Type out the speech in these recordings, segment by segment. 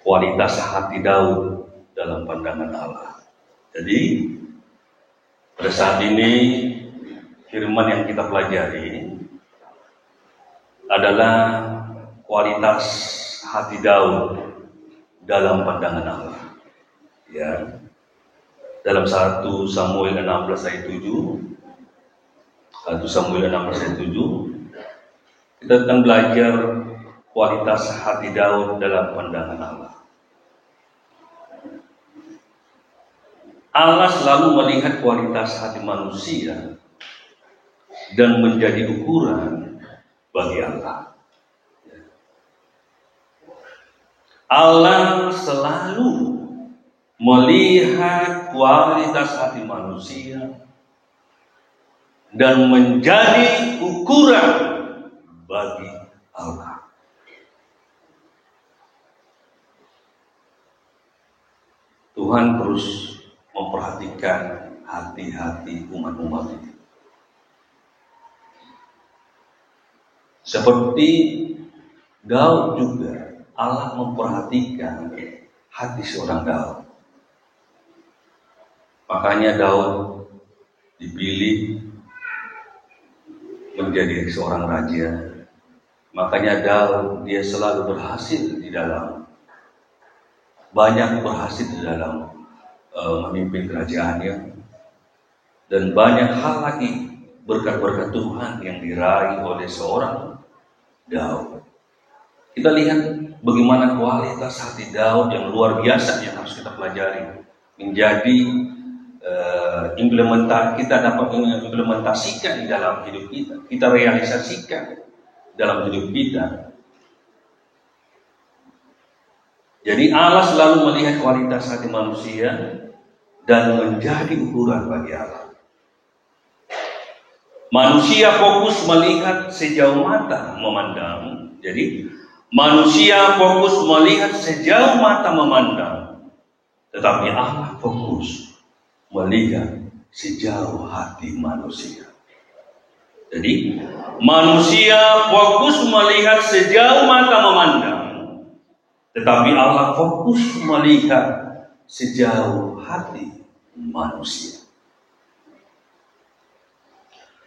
kualitas hati Daud dalam pandangan Allah. Jadi pada saat ini firman yang kita pelajari adalah kualitas hati Daud dalam pandangan Allah. Ya. Dalam 1 Samuel 16 ayat 7, 1 Samuel 16 ayat 7, kita akan belajar kualitas hati Daud dalam pandangan Allah. Allah selalu melihat kualitas hati manusia dan menjadi ukuran bagi Allah. Allah selalu melihat kualitas hati manusia dan menjadi ukuran bagi Allah. Tuhan terus memperhatikan hati-hati umat-umat ini. Seperti Daud juga, Allah memperhatikan hati seorang Daud. Makanya Daud dipilih menjadi seorang raja. Makanya Daud dia selalu berhasil di dalam memimpin kerajaannya, dan banyak hal lagi berkat-berkat Tuhan yang diraih oleh seorang Daud. Kita lihat bagaimana kualitas hati Daud yang luar biasa yang harus kita pelajari, menjadi kita dapat implementasikan di dalam hidup kita realisasikan dalam hidup kita. Jadi Allah selalu melihat kualitas hati manusia dan menjadi ukuran bagi Allah. Manusia fokus melihat sejauh mata memandang. Jadi manusia fokus melihat sejauh mata memandang, tetapi Allah fokus melihat sejauh hati manusia. Jadi manusia fokus melihat sejauh mata memandang, tetapi Allah fokus melihat sejauh hati manusia.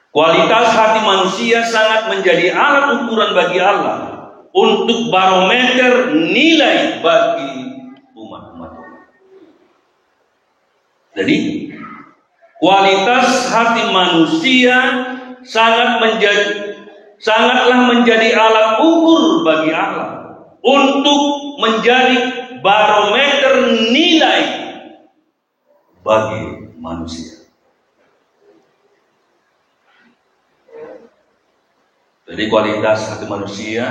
Kualitas hati manusia sangat menjadi alat ukuran bagi Allah untuk barometer nilai bagi umat-umat. Jadi kualitas hati manusia sangatlah menjadi alat ukur bagi Allah untuk menjadi barometer nilai bagi manusia. Jadi kualitas hati manusia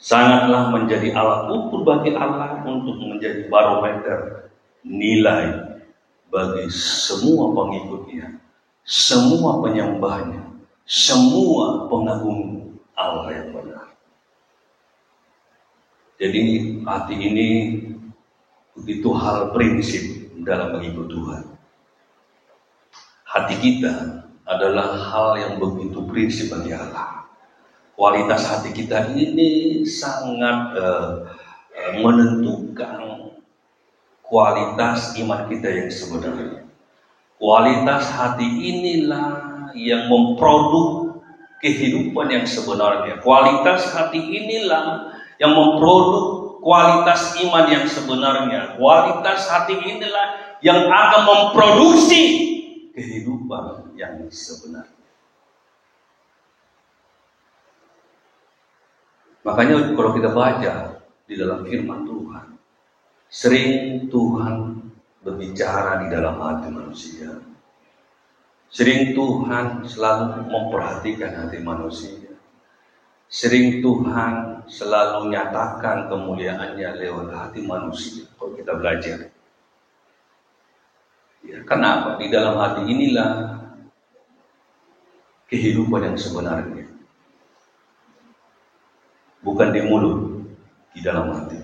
sangatlah menjadi alat ukur bagi Allah untuk menjadi barometer nilai bagi semua pengikutnya, semua penyembahnya, semua pengagum Allah yang benar. Jadi hati ini begitu hal prinsip dalam mengikut Tuhan. Hati kita adalah hal yang begitu prinsip bagi Allah. Kualitas hati kita ini sangat menentukan kualitas iman kita yang sebenarnya. Kualitas hati inilah yang memproduk kehidupan yang sebenarnya. Kualitas hati inilah yang memproduk kualitas iman yang sebenarnya. Kualitas hati inilah yang akan memproduksi kehidupan yang sebenarnya. Makanya kalau kita baca di dalam firman Tuhan, sering Tuhan berbicara di dalam hati manusia. Sering Tuhan selalu memperhatikan hati manusia. Sering Tuhan selalu nyatakan kemuliaannya lewat hati manusia. Kalau kita belajar, ya, kenapa? Di dalam hati inilah kehidupan yang sebenarnya. Bukan di mulut, di dalam hati.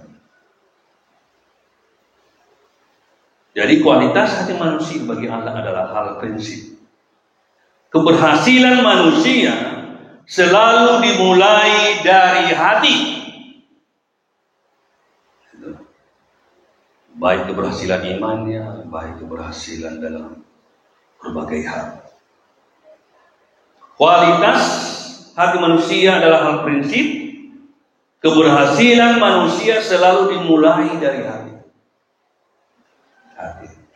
Jadi kualitas hati manusia bagi Allah adalah hal prinsip. Keberhasilan manusia selalu dimulai dari hati. baik keberhasilan imannya, baik keberhasilan dalam berbagai hal. Kualitas hati manusia adalah hal prinsip. Keberhasilan manusia selalu dimulai dari hati.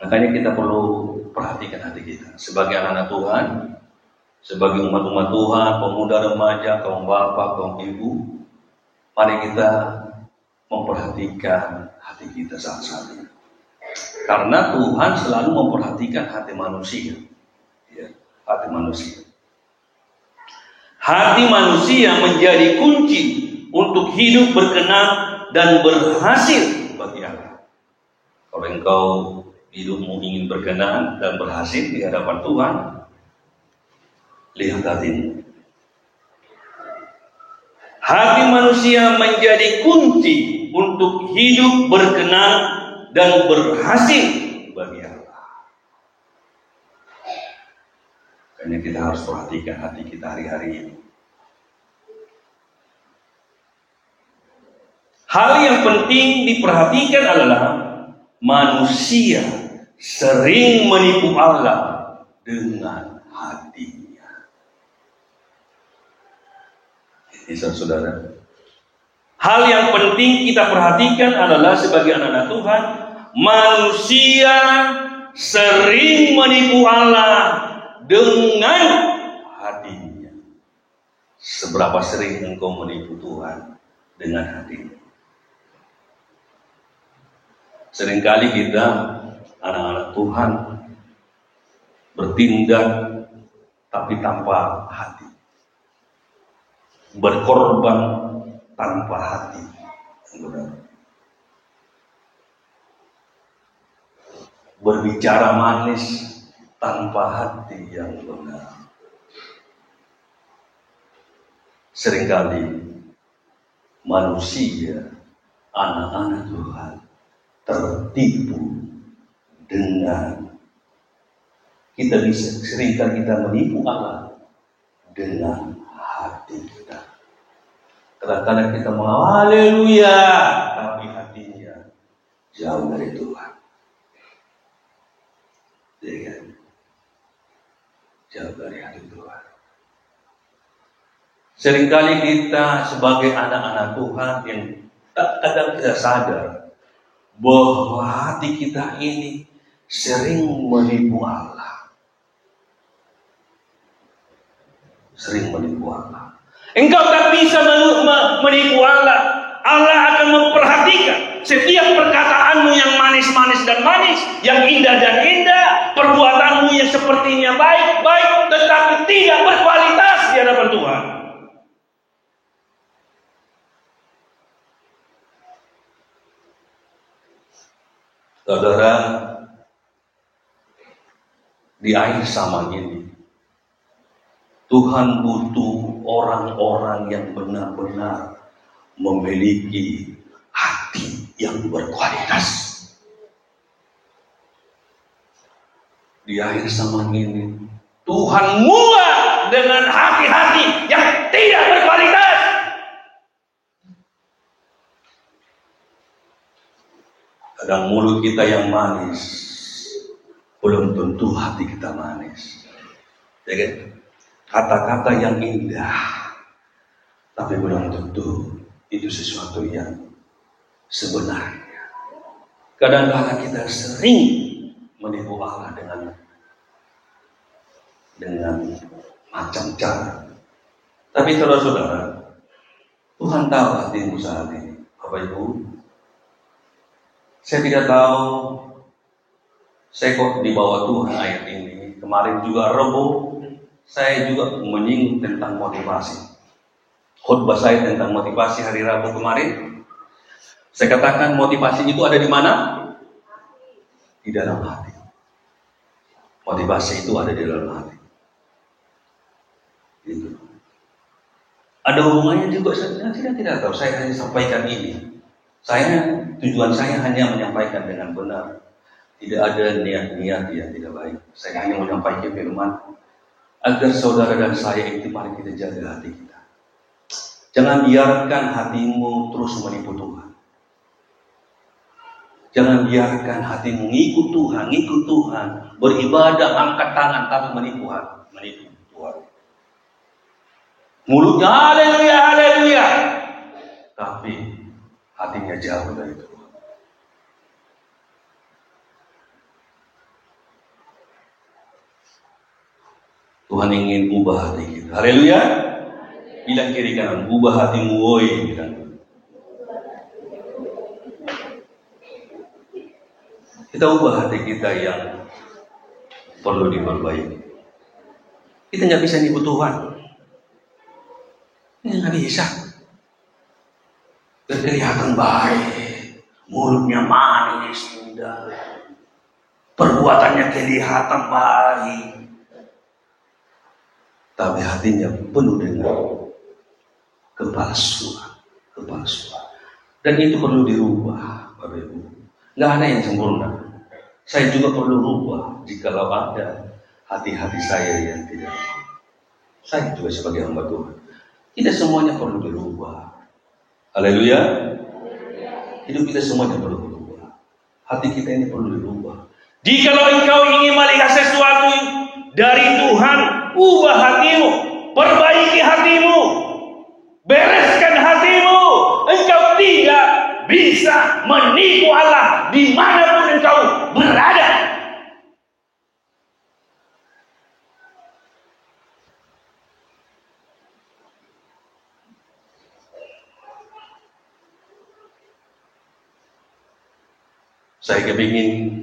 Makanya kita perlu perhatikan hati kita sebagai anak-anak Tuhan, sebagai umat-umat Tuhan, pemuda, remaja, kaum bapak, kaum ibu. Mari kita memperhatikan hati kita saat-saat ini. Karena Tuhan selalu memperhatikan hati manusia. Ya, hati manusia. Hati manusia menjadi kunci untuk hidup berkenan dan berhasil bagi Allah. Kalau engkau hidupmu ingin berkenan dan berhasil di hadapan Tuhan, lihat hatimu. Hati manusia menjadi kunci untuk hidup berkenan dan berhasil bagi Allah. Karena kita harus perhatikan hati kita hari-hari ini. Hal yang penting diperhatikan adalah manusia sering menipu Allah dengan hatinya. Ini saudara. Hal yang penting kita perhatikan adalah sebagai anak-anak Tuhan, manusia sering menipu Allah dengan hatinya. Seberapa sering engkau menipu Tuhan dengan hatimu? Seringkali kita anak-anak Tuhan bertindak tapi tanpa hati, berkorban tanpa hati, berbicara manis tanpa hati yang benar. Seringkali manusia, anak-anak Tuhan tertipu dengan seringkali kita menipu Allah dengan hati kita. Kadang-kadang kita mau haleluya, tapi hatinya jauh dari Tuhan. Ya kan? Jauh dari hati Tuhan. Seringkali kita sebagai anak-anak Tuhan yang kadang tidak sadar bahwa hati kita ini sering menipu Allah. Sering menipu Allah. Engkau tak bisa menipu Allah. Allah akan memperhatikan setiap perkataanmu yang manis-manis dan manis, yang indah dan indah, perbuatanmu yang sepertinya baik-baik, tetapi tidak berkualitas di hadapan Tuhan. Saudara, di akhir zaman ini Tuhan butuh orang-orang yang benar-benar memiliki hati yang berkualitas. Di akhir zaman ini Tuhan muak dengan hati-hati yang tidak berkualitas. Kadang mulut kita yang manis, belum tentu hati kita manis. Ya kan? Kata-kata yang indah, tapi belum tentu itu sesuatu yang sebenarnya. Kadang-kadang kita sering menipu Allah dengan macam cara. Tapi saudara-saudara, Tuhan tahu hatimu saat ini. Bapak Ibu, saya tidak tahu, saya kok dibawa Tuhan ayat ini. Kemarin juga Rebo, saya juga menyinggung tentang motivasi. Khotbah saya tentang motivasi hari Rabu kemarin, saya katakan motivasi itu ada di mana? Di dalam hati. Motivasi itu ada di dalam hati. Gitu. Ada hubungannya juga, saya tidak tahu. Saya hanya sampaikan ini. Tujuan saya hanya menyampaikan dengan benar. Tidak ada niat-niat yang tidak baik. Saya hanya menyampaikan firman agar saudara dan saya itu mari kita jaga hati kita. Jangan biarkan hatimu terus menipu Tuhan. Jangan biarkan hatimu ngikut Tuhan, beribadah, angkat tangan, tapi menipu Tuhan. Mulutnya haleluya, haleluya, tapi hatinya jauh dari Tuhan. Tuhan ingin ubah hati kita. Haleluya. Bilang kiri kanan, ubah hatimu, woi. Kita ubah hati kita yang perlu diperbaiki. Kita nggak bisa nipu Tuhan. Ini nggak bisa. Kelihatan baik, mulutnya manis, indah, perbuatannya kelihatan baik, tapi hatinya penuh dengan kepalsuan. Dan itu perlu dirubah, Bapak Ibu. Nggak ada yang sempurna. Saya juga perlu rubah jikalau ada hati-hati saya yang tidak. Saya juga sebagai hamba Tuhan. Tidak semuanya perlu dirubah. Haleluya. Hidup kita semuanya perlu dirubah. Hati kita ini perlu dirubah. Jikalau engkau ingin melihat sesuatu dari Tuhan, ubah hatimu, perbaiki hatimu, bereskan hatimu. Engkau tidak bisa menipu Allah dimanapun engkau berada. Saya kepingin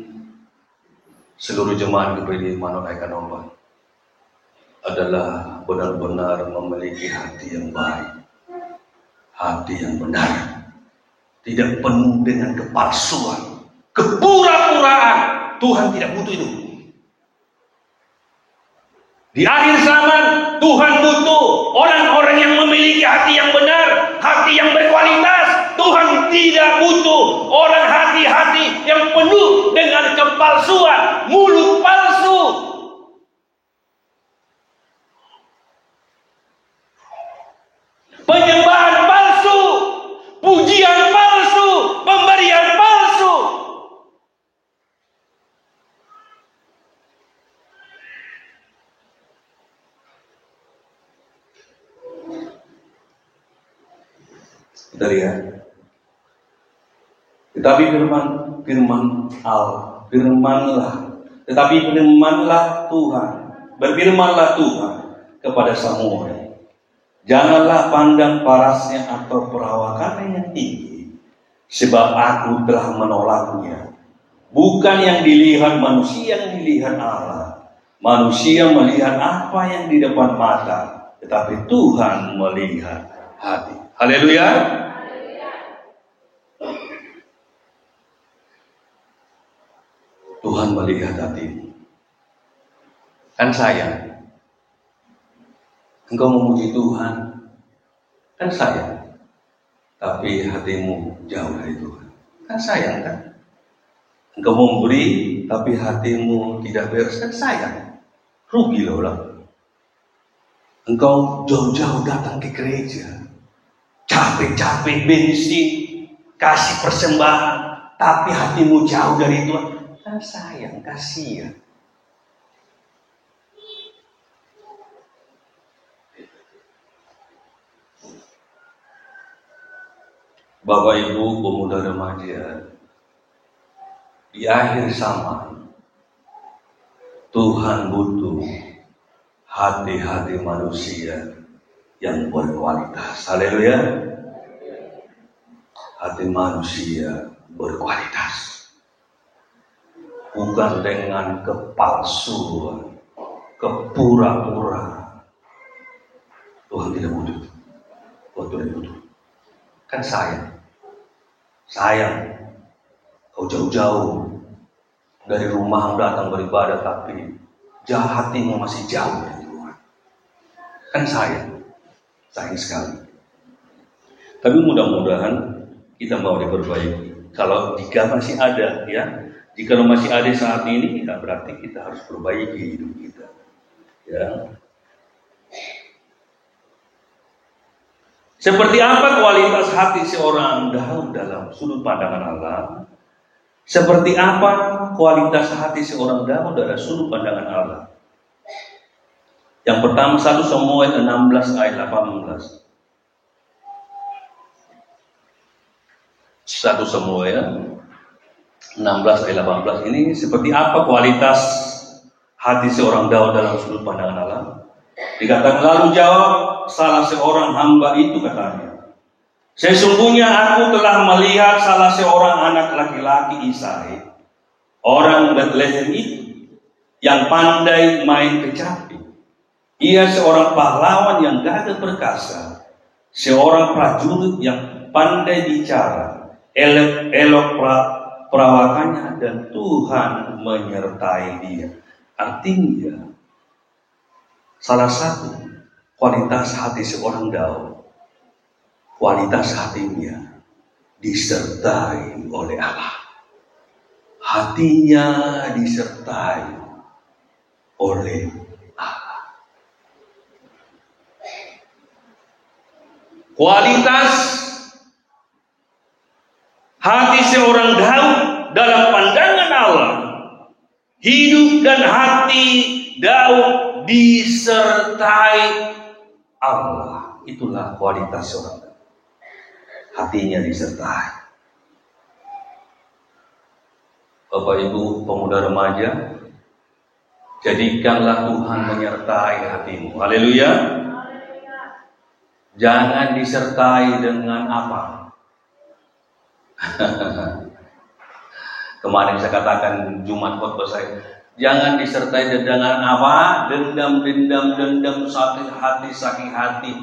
seluruh jemaat GPD Manor Ekanomba adalah benar-benar memiliki hati yang baik, hati yang benar, tidak penuh dengan kepalsuan, kepura-puraan. Tuhan tidak butuh itu. Di akhir zaman Tuhan butuh orang-orang yang memiliki hati yang benar, hati yang berkualitas. Tuhan tidak butuh orang hati-hati yang penuh dengan kepalsuan, mulut palsu. Penyembahan palsu, pujian palsu, pemberian palsu. Kita lihat. Berfirmanlah Tuhan kepada Samuel. Janganlah pandang parasnya atau perawakannya yang tinggi, sebab aku telah menolaknya. Bukan yang dilihat manusia, yang dilihat Allah. Manusia melihat apa yang di depan mata, tetapi Tuhan melihat hati. Haleluya. Tuhan melihat hatimu. Kan sayang. Engkau memuji Tuhan, kan sayang. Tapi hatimu jauh dari Tuhan. Kan sayang kan? Engkau memberi, tapi hatimu tidak beres, kan sayang. Rugi loh orang. Engkau jauh-jauh datang ke gereja, capek-capek bensin, kasih persembahan, tapi hatimu jauh dari Tuhan. Kan sayang, kasihan. Bapak Ibu pemuda remaja, di akhir zaman Tuhan butuh hati-hati manusia yang berkualitas. Haleluya. Hati manusia berkualitas. Bukan dengan kepalsuan, kepura-puraan. Tuhan tidak butuh. Tuhan tidak butuh. Kan sayang. Kau jauh-jauh dari rumah datang beribadah, tapi hatimu masih jauh dari Tuhan. Kan sayang sekali. Tapi mudah-mudahan kita mau diperbaiki. Kalau jika masih ada, ya. Jika masih ada saat ini, ya berarti kita harus perbaiki hidup kita. Ya. Seperti apa kualitas hati seorang dalam sudut pandangan Allah? Seperti apa kualitas hati seorang Daud dari sudut pandangan Allah? Yang pertama 1 Samuel 16 ayat 18. 1 Samuel 16 ayat 18 ini seperti apa kualitas hati seorang Daud dalam sudut pandangan Allah? Dikatakan, lalu jawab salah seorang hamba itu, katanya, sesungguhnya aku telah melihat salah seorang anak laki-laki Isai, orang Bethlehem itu, yang pandai main kecapi. Ia seorang pahlawan yang gagah perkasa, seorang prajurit yang pandai bicara, elok perawakannya, dan Tuhan menyertai dia. Artinya, salah satu kualitas hati seorang Daud, kualitas hatinya disertai oleh Allah. Hatinya disertai oleh Allah. Kualitas hati seorang Daud dalam pandangan Allah, hidup dan hati Daud disertai Allah. Itulah kualitas seorang Daud. Hatinya disertai. Bapak Ibu pemuda remaja, jadikanlah Tuhan menyertai hatimu. Haleluya. Jangan disertai dengan apa? Kemarin saya katakan Jumat khotbah saya, jangan disertai dengan apa? Dendam, sakit hati.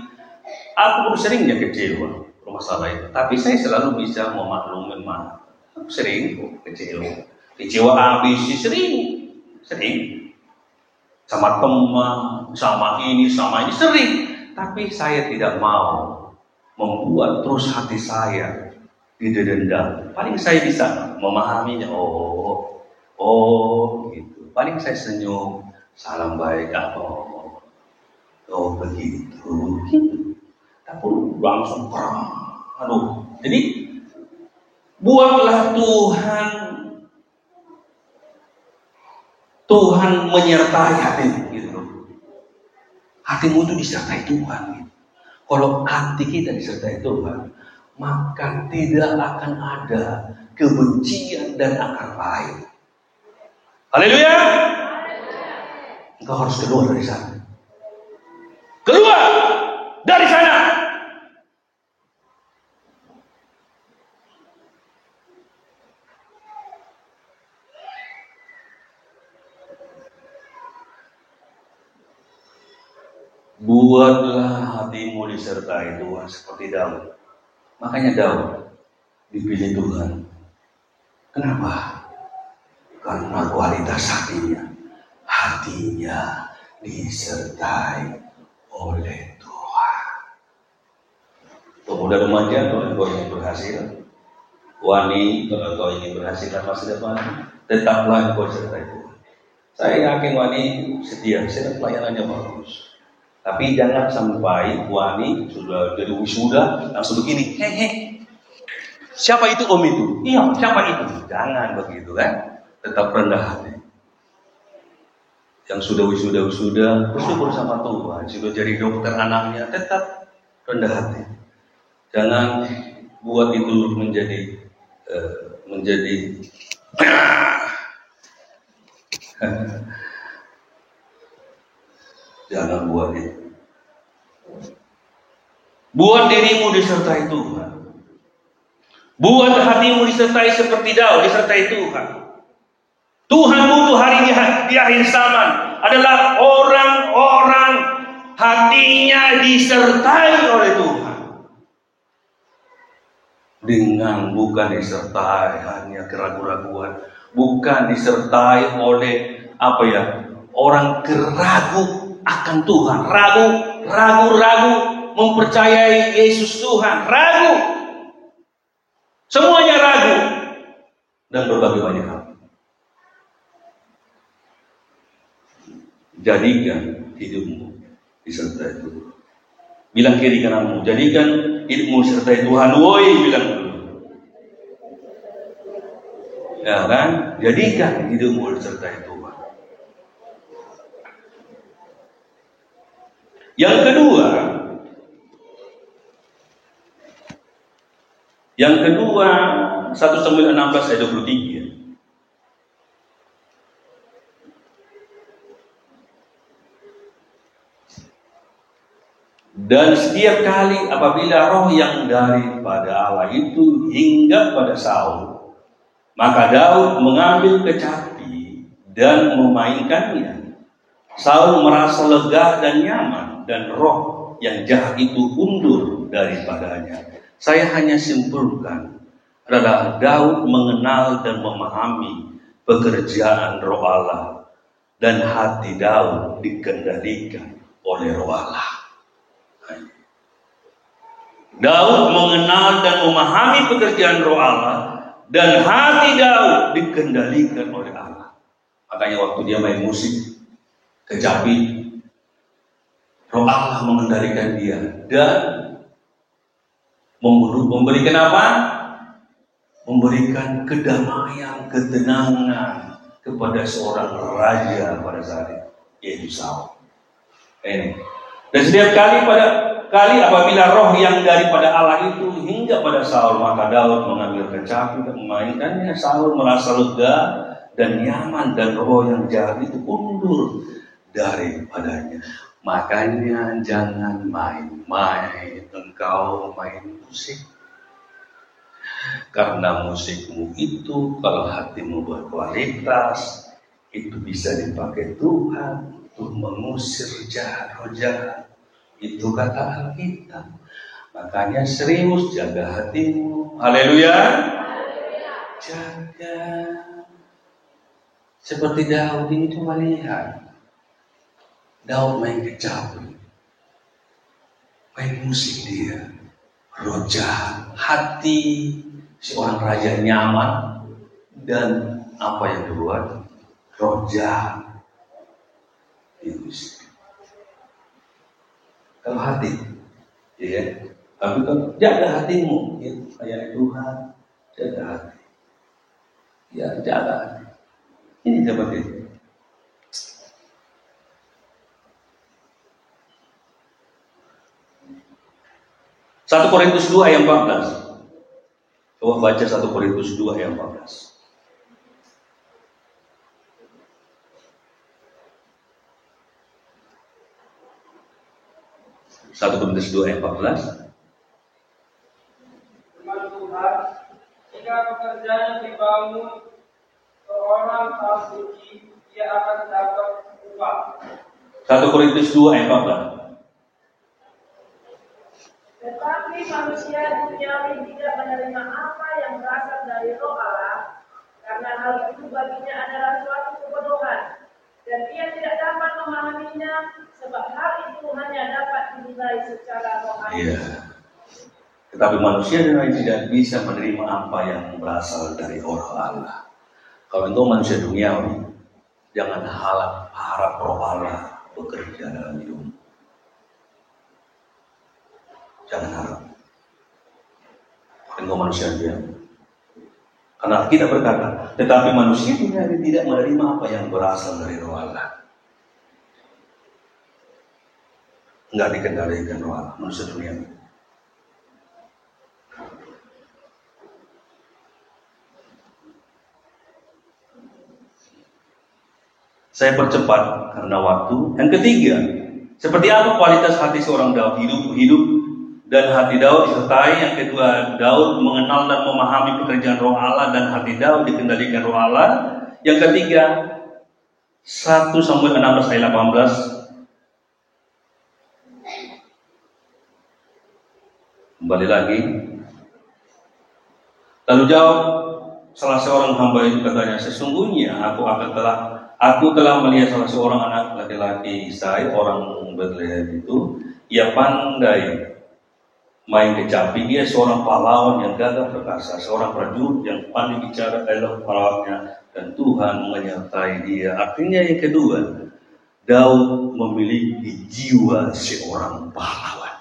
Aku pun seringnya kecewa masalah itu, tapi saya selalu bisa memaklumin mana. Aku sering kecewa habis, sering. Sama teman, sama ini, sering. Tapi saya tidak mau membuat terus hati saya didendam. Paling saya bisa memahaminya. Oh, gitu. Paling saya senyum, salam baik, begitu. Tapi langsung perang. Jadi buatlah Tuhan menyertai hatimu, gitu. Hatimu itu disertai Tuhan. Gitu. Kalau hati kita disertai Tuhan, maka tidak akan ada kebencian dan akar lain. Haleluya! Engkau harus keluar dari sana. Keluar dari sana. Buatlah hatimu disertai Tuhan seperti Daud. Makanya Daud dipilih Tuhan. Kenapa? Karena kualitas hatinya disertai oleh Tuhan. Pemuda remaja, kalau engkau ingin berhasil, wani, kalau engkau ingin berhasil dalam masa depan, tetaplah engkau disertai Tuhan. Saya yakin wani setia, sedang pelayanannya bagus. Tapi jangan sampai wani sudah jadi wisuda langsung begini, siapa itu om itu? Iya, siapa itu? Jangan begitu kan? Tetap rendah hati. Yang sudah wisuda bersyukur sama Tuhan, sudah jadi dokter anaknya, tetap rendah hati. Jangan buat itu menjadi jangan buat itu. Buat dirimu disertai Tuhan. Buat hatimu disertai seperti Daud, disertai Tuhan. Tuhan butuh hari ini di akhir zaman adalah orang-orang hatinya disertai oleh Tuhan. Dengan bukan disertai hanya keraguan-raguan, bukan disertai oleh orang keragu akan Tuhan, ragu mempercayai Yesus Tuhan, ragu, semuanya ragu dan berbagai banyak hal. Jadikan hidupmu disertai Tuhan. Bilang kiri kananmu, jadikan hidupmu disertai Tuhan. Woi, bilang dulu. Ya kan? Jadikan hidupmu disertai Tuhan. Yang kedua, 1 Samuel 16 ayat 23. Dan setiap kali apabila roh yang daripada Allah itu hinggap pada Saul, maka Daud mengambil kecapi dan memainkannya. Saul merasa lega dan nyaman, dan roh yang jahat itu undur daripadanya. Saya hanya simpulkan adalah Daud mengenal dan memahami pekerjaan roh Allah, dan hati Daud dikendalikan oleh roh Allah. Daud mengenal dan memahami pekerjaan roh Allah, dan hati Daud dikendalikan oleh Allah. Makanya waktu dia main musik kecapi, roh Allah mengendalikan dia dan memberikan apa? Memberikan kedamaian, ketenangan kepada seorang raja pada saat itu, yaitu Saul. Ini. Dan setiap kali apabila roh yang daripada Allah itu hingga pada Saul, maka Daud mengambil kecapi dan memainkannya. Saul merasa lega dan nyaman, dan roh yang jahat itu undur daripadanya. Makanya jangan main-main engkau main musik. Karena musikmu itu, kalau hatimu berkualitas, itu bisa dipakai Tuhan untuk mengusir roh jahat. Itu kata Alkitab. Makanya serius jaga hatimu. Haleluya. Jaga. Seperti Daud ini cuma lihat. Daud main kecapi, main musik dia, roh jahat. Hati seorang raja nyaman, dan apa yang dibuat? Roh jahat. Kalau hati, ya, tapi kalau jaga hatimu, ya, kayak Tuhan, jaga hati, ya jaga hati. Ini seperti itu. 1 Korintus 2 ayat 14. Coba baca 1 Korintus 2 ayat 14. 1 Korintus 2 ayat 14. Firman Tuhan, jika pekerjaan yang dibangun seorang hal suci, dia akan dapat upah. 1 Korintus 2 ayat 14. Tetapi manusia duniawi tidak menerima apa yang berasal dari roh Allah, karena hal itu baginya adalah suatu kebodohan, dan ia tidak dapat memahaminya, sebab hal itu hanya dapat dinilai secara rohani. Iya. Tetapi manusia duniawi tidak bisa menerima apa yang berasal dari roh Allah. Kalau itu manusia duniawi, jangan harap roh Allah bekerja dalam hidupmu. Jangan harap. Engkau manusia dia. Karena kita berkata, tetapi manusia duniawi tidak menerima apa yang berasal dari roh Allah. Enggak dikendalikan roh Allah, manusia duniawi. Saya percepat karena waktu. Yang ketiga, seperti apa kualitas hati seorang Daud? Hidup dan hati Daud disertai. Yang kedua, Daud mengenal dan memahami pekerjaan roh Allah, dan hati Daud dikendalikan roh Allah. Yang ketiga, 1 Samuel 16 ayat 18. Kembali lagi. Lalu jawab salah seorang hamba itu, katanya, sesungguhnya aku telah melihat salah seorang anak laki-laki Isai, orang Bethlehem itu, ia pandai main kecapi. Dia seorang pahlawan yang gagah perkasa, seorang prajurit yang pandai bicara elok pahlawannya, dan Tuhan menyertai dia. Artinya yang kedua, Daud memiliki jiwa seorang pahlawan.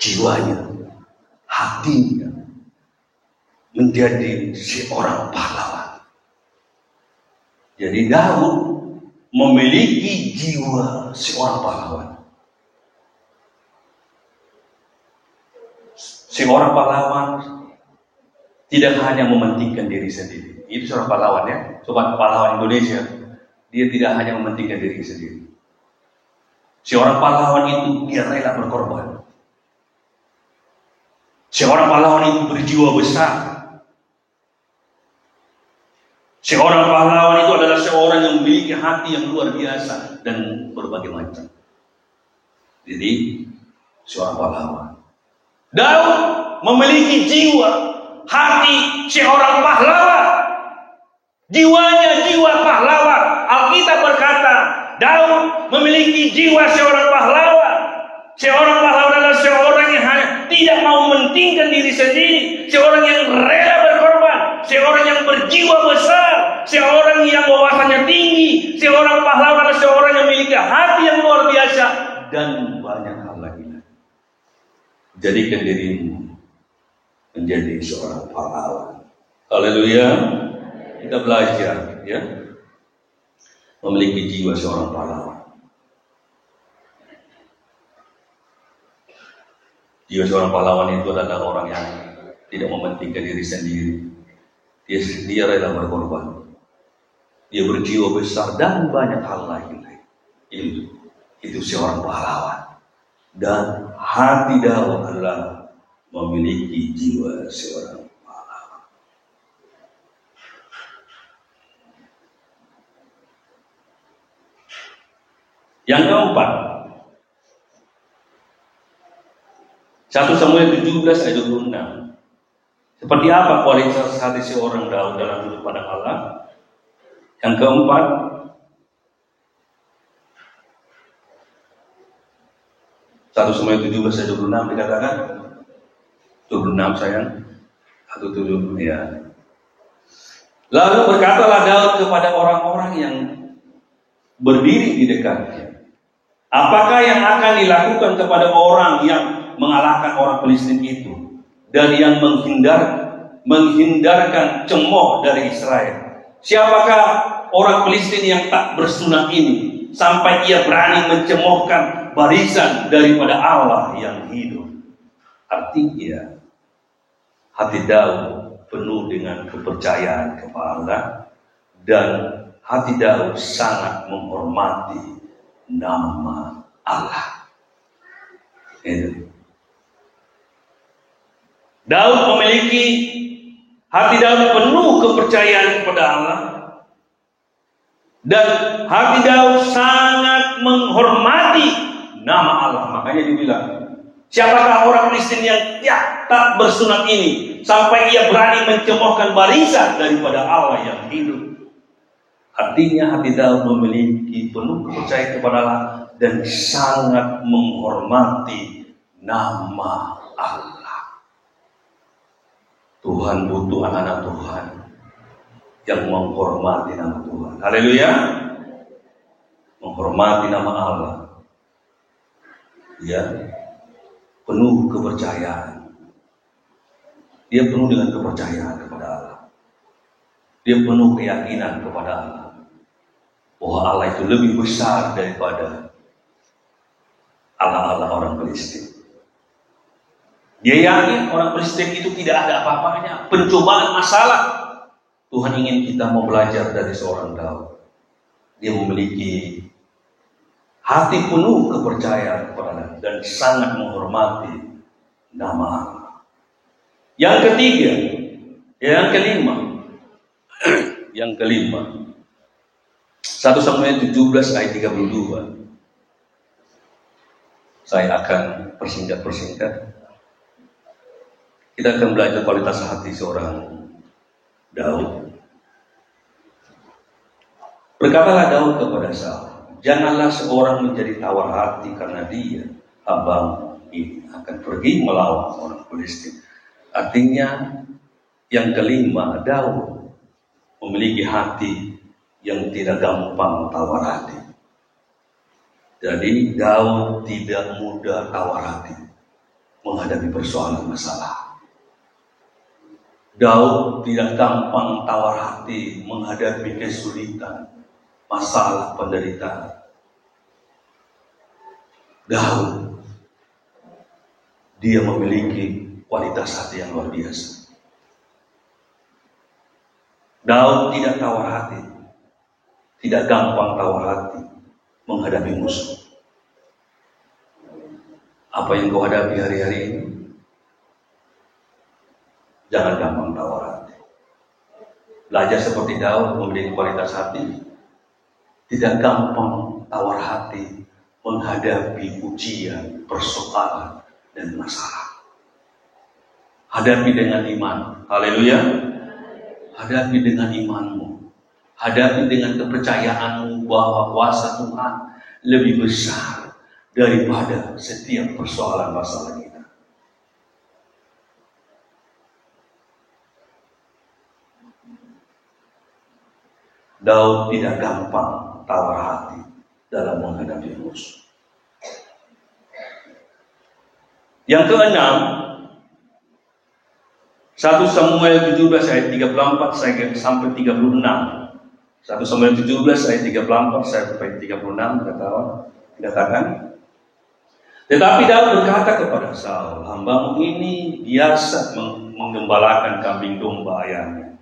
Jiwanya, hatinya menjadi seorang pahlawan. Jadi Daud memiliki jiwa seorang pahlawan. Seorang pahlawan tidak hanya mementingkan diri sendiri. Itu seorang pahlawan ya. Sobat pahlawan Indonesia, dia tidak hanya mementingkan diri sendiri. Seorang pahlawan itu dia rela berkorban. Seorang pahlawan itu berjiwa besar. Seorang pahlawan itu adalah seorang yang memiliki hati yang luar biasa dan berbagai macam. Jadi, seorang pahlawan. Daud memiliki jiwa, hati seorang pahlawan. Jiwanya jiwa pahlawan. Alkitab berkata, Daud memiliki jiwa seorang pahlawan. Seorang pahlawan adalah seorang yang tidak mau mementingkan diri sendiri, seorang yang rela berkorban, seorang yang berjiwa besar, seorang yang wawasannya tinggi, seorang pahlawan adalah seorang yang memiliki hati yang luar biasa dan banyak hal lagi. Jadikan dirimu menjadi seorang pahlawan. Haleluya. Kita belajar ya, memiliki jiwa seorang pahlawan. Jiwa seorang pahlawan itu adalah orang yang tidak mementingkan diri sendiri. Dia rela berkorban. Dia berjiwa besar dan banyak hal lain. Itu seorang pahlawan. Dan hati Daud adalah memiliki jiwa seorang pahlawan. Yang keempat, 1 Samuel 17 ayat 26. Seperti apa kualitas hati seorang Daud dalam hidup pada Allah? Yang keempat, Satu Samuel 17 ayat 26 dikatakan, 26 sayang, 17 ya. Lalu berkatalah Daud kepada orang-orang yang berdiri di dekatnya, apakah yang akan dilakukan kepada orang yang mengalahkan orang Filistin itu dan yang menghindarkan cemooh dari Israel? Siapakah orang Filistin yang tak bersunat ini sampai ia berani mencemoohkan barisan daripada Allah yang hidup? Artinya hati Daud penuh dengan kepercayaan kepada Allah dan hati Daud sangat menghormati nama Allah. Itu. Daud memiliki, hati Daud penuh kepercayaan kepada Allah dan hati Daud sangat menghormati nama Allah. Makanya dibilang, siapakah orang Kristen yang tak bersunat ini sampai ia berani mencemoohkan barisan daripada Allah yang hidup? Artinya hati Daud memiliki penuh kepercayaan kepada Allah dan sangat menghormati nama Allah. Tuhan butuh anak-anak Tuhan yang menghormati nama Tuhan. Haleluya. Menghormati nama Allah. Ya. Penuh kepercayaan. Dia penuh dengan kepercayaan kepada Allah. Dia penuh keyakinan kepada Allah bahwa Allah itu lebih besar daripada Allah-Allah orang Filistin. Dia yakin orang Filistin itu tidak ada apa-apanya. Pencobaan masalah. Tuhan ingin kita mau belajar dari seorang Daud. Dia memiliki hati penuh kepercayaan kepada Allah dan sangat menghormati nama Allah. Yang ketiga, yang kelima, 1 Samuel 17 ayat 32. Saya akan persingkat. Kita akan belajar kualitas hati seorang Daud. Berkatalah Daud kepada Saul, janganlah seorang menjadi tawar hati karena dia, abang ini akan pergi melawan orang Filistin. Artinya yang kelima, Daud memiliki hati yang tidak gampang tawar hati. Jadi Daud tidak mudah tawar hati menghadapi persoalan masalah. Daud tidak gampang tawar hati menghadapi kesulitan, masalah, penderitaan. Daud, dia memiliki kualitas hati yang luar biasa. Daud tidak tawar hati, tidak gampang tawar hati menghadapi musuh. Apa yang kau hadapi hari-hari ini? Jangan gampang tawar hati. Belajar seperti Daud memiliki kualitas hati. Tidak gampang tawar hati menghadapi ujian, persoalan, dan masalah. Hadapi dengan iman. Haleluya. Hadapi dengan imanmu. Hadapi dengan kepercayaanmu bahwa kuasa Tuhan lebih besar daripada setiap persoalan masalah kita. Daud tidak gampang tawar hati dalam menghadapi musuh. Yang keenam, 1 Samuel 17 ayat 34 sampai 36. 1 Samuel 17 ayat 34 sampai 36 dikatakan, tetapi Daud berkata kepada Saul, hambamu ini biasa menggembalakan kambing domba ayahnya.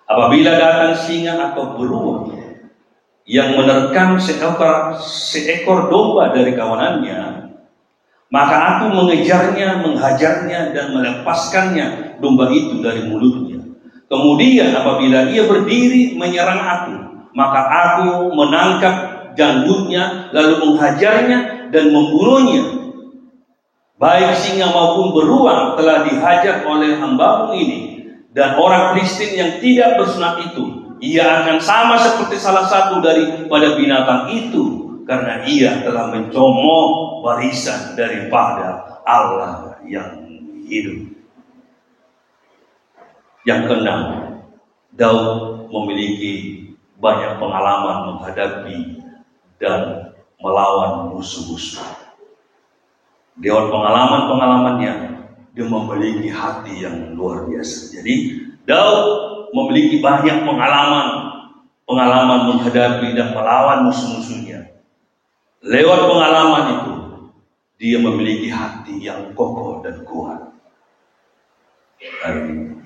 Apabila datang singa atau beruang yang menerkam seekor domba dari kawanannya, maka aku mengejarnya, menghajarnya, dan melepaskannya domba itu dari mulutnya. Kemudian apabila ia berdiri menyerang aku, maka aku menangkap janggutnya, lalu menghajarnya dan membunuhnya. Baik singa maupun beruang telah dihajar oleh hambamu ini, dan orang Filistin yang tidak bersunat itu, ia akan sama seperti salah satu daripada binatang itu, karena ia telah mencomot barisan daripada Allah yang hidup. Yang keenam, Daud memiliki banyak pengalaman menghadapi dan melawan musuh-musuh. Lewat pengalaman-pengalamannya, dia memiliki hati yang luar biasa. Jadi Daud memiliki banyak pengalaman menghadapi dan melawan musuh-musuhnya. Lewat pengalaman itu, dia memiliki hati yang kokoh dan kuat.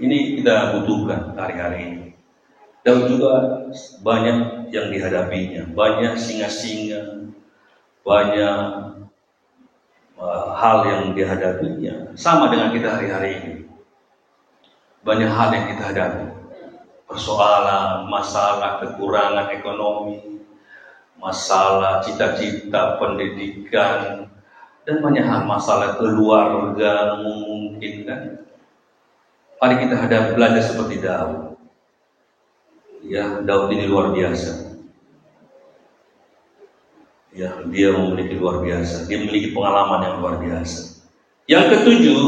Ini kita butuhkan hari-hari ini. Daud juga banyak yang dihadapinya, banyak singa-singa, banyak hal yang dihadapinya. Sama dengan kita hari-hari ini. Banyak hal yang kita hadapi. Persoalan, masalah, kekurangan ekonomi, masalah cita-cita pendidikan, dan banyak hal, masalah keluarga mungkin kan. Mari kita belajar seperti Daud. Ya, Daud ini luar biasa. Ya, dia memiliki luar biasa. Dia memiliki pengalaman yang luar biasa. Yang ketujuh,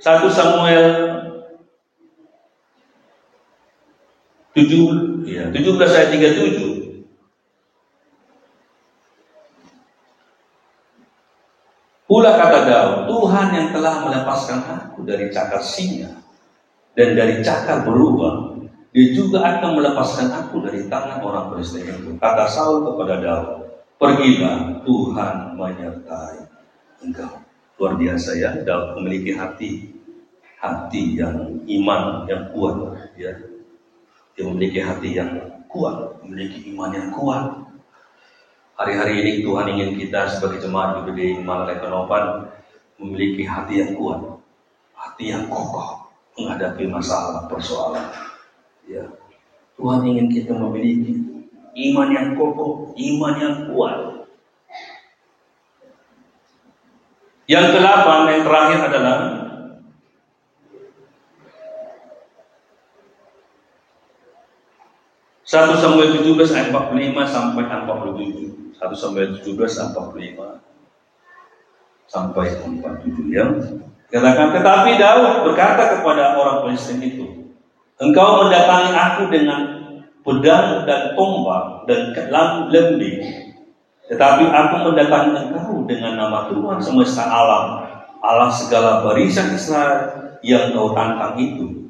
1 Samuel 17 ayat 37. Pula kata Daud, Tuhan yang telah melepaskan aku dari cakar singa dan dari cakar beruang, dia juga akan melepaskan aku dari tangan orang Filistin itu. Kata Saul kepada Daud, pergilah, Tuhan menyertai engkau. Luar biasa ya, Daud memiliki hati yang iman yang kuat. Ya, dia memiliki hati yang kuat, memiliki iman yang kuat. Hari-hari ini Tuhan ingin kita sebagai jemaat GBD Malai Kanopan memiliki hati yang kuat, hati yang kokoh menghadapi masalah persoalan. Ya, Tuhan ingin kita memiliki iman yang kokoh, iman yang kuat. Yang ke-8 yang terakhir adalah Satu Samuel 17 ayat 45 sampai 47. 1 Samuel 17 ayat 45 sampai 47 ya. Katakan, tetapi Daud berkata kepada orang Filistin itu, engkau mendatangi aku dengan pedang dan tombak dan lembing, tetapi aku mendatangi engkau dengan nama Tuhan semesta alam, Allah segala barisan Israel yang kau tantang itu.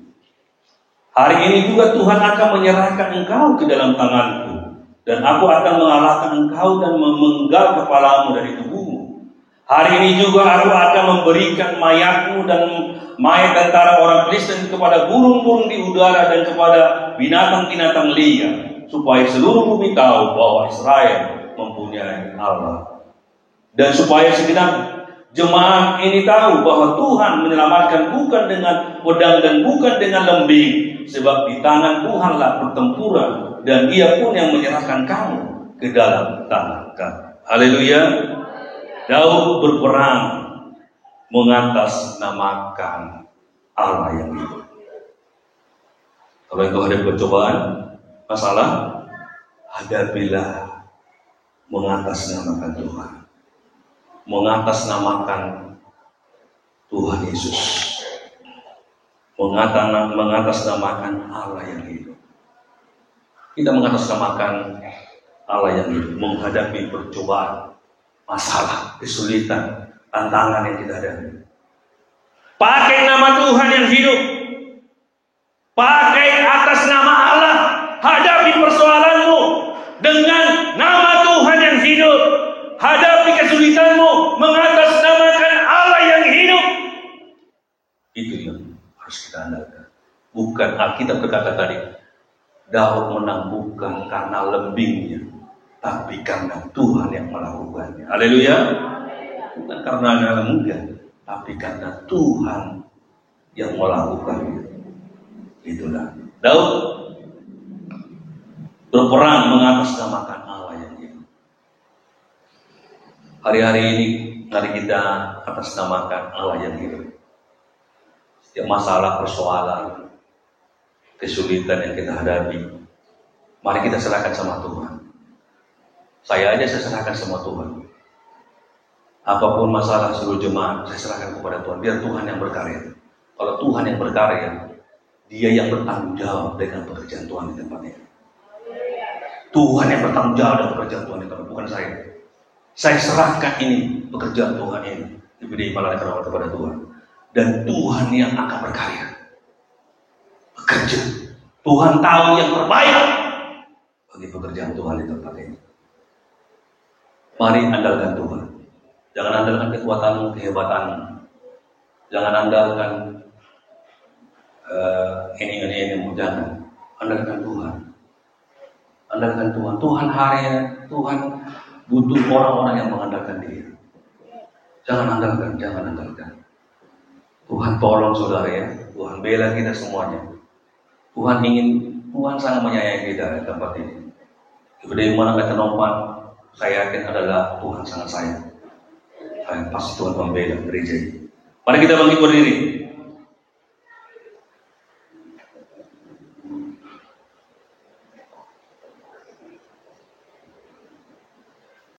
Hari ini juga Tuhan akan menyerahkan engkau ke dalam tanganku, dan aku akan mengalahkan engkau dan memenggal kepalamu dari tubuhmu. Hari ini juga aku akan memberikan mayatmu dan mayat antara orang Kristen kepada burung-burung di udara dan kepada binatang-binatang liar, supaya seluruh bumi tahu bahwa Israel mempunyai Allah. Dan supaya segenap jemaat ini tahu bahwa Tuhan menyelamatkan bukan dengan pedang dan bukan dengan lembing, sebab di tangan Tuhanlah pertempuran, dan Dia pun yang menyerahkan kamu ke dalam tangan kami. Haleluya. Daud berperang mengatasnamakan Allah yang hidup. Kalau engkau ada percobaan, masalah, hadapilah mengatasnamakan Tuhan, mengatasnamakan Tuhan Yesus, mengatasnamakan Allah yang hidup. Kita mengatasnamakan Allah yang hidup, menghadapi percobaan, masalah, kesulitan, tantangan yang kita hadapi. Pakai nama Tuhan yang hidup, pakai atas nama Allah, hadapi persoalanmu dengan nama Tuhan yang hidup. Hadapi kesulitanmu mengatasnamakan Allah yang hidup. Itu yang harus kita andalkan. Bukan Alkitab berkata tadi, Daud menang bukan karena lembingnya, tapi karena Tuhan yang melakukannya. Haleluya. Bukan karena enggak, tapi karena Tuhan yang melakukannya. Itulah Daud berperang mengatasnamakan Allah yang hidup. Hari-hari ini mari kita atasnamakan Allah yang hidup. Setiap masalah, persoalan, kesulitan yang kita hadapi, mari kita serahkan sama Tuhan. Saya serahkan sama Tuhan. Apapun masalah seluruh jemaat, saya serahkan kepada Tuhan. Biar Tuhan yang berkarya. Kalau Tuhan yang berkarya, Dia yang bertanggung jawab dengan pekerjaan Tuhan di tempat ini. Tuhan yang bertanggung jawab dengan pekerjaan Tuhan di tempat, bukan saya. Saya serahkan ini, pekerjaan Tuhan ini, diberi malaikat Allah kepada Tuhan. Dan Tuhan yang akan berkarya. Bekerja. Tuhan tahu yang terbaik bagi pekerjaan Tuhan di tempat ini. Mari andalkan Tuhan. Jangan andalkan kekuatanmu, kehebatanmu. Jangan andalkan ini. Jangan. Andalkan Tuhan. Andalkan Tuhan. Tuhan Tuhan butuh orang-orang yang mengandalkan Dia. Jangan andalkan. Tuhan tolong saudara ya. Tuhan bela kita semuanya. Tuhan sangat menyayangi kita di tempat ini. Dari mana kita nompan, saya yakin adalah Tuhan sangat sayang. Pasti Tuhan membela gereja ini. Mari kita bangkit berdiri.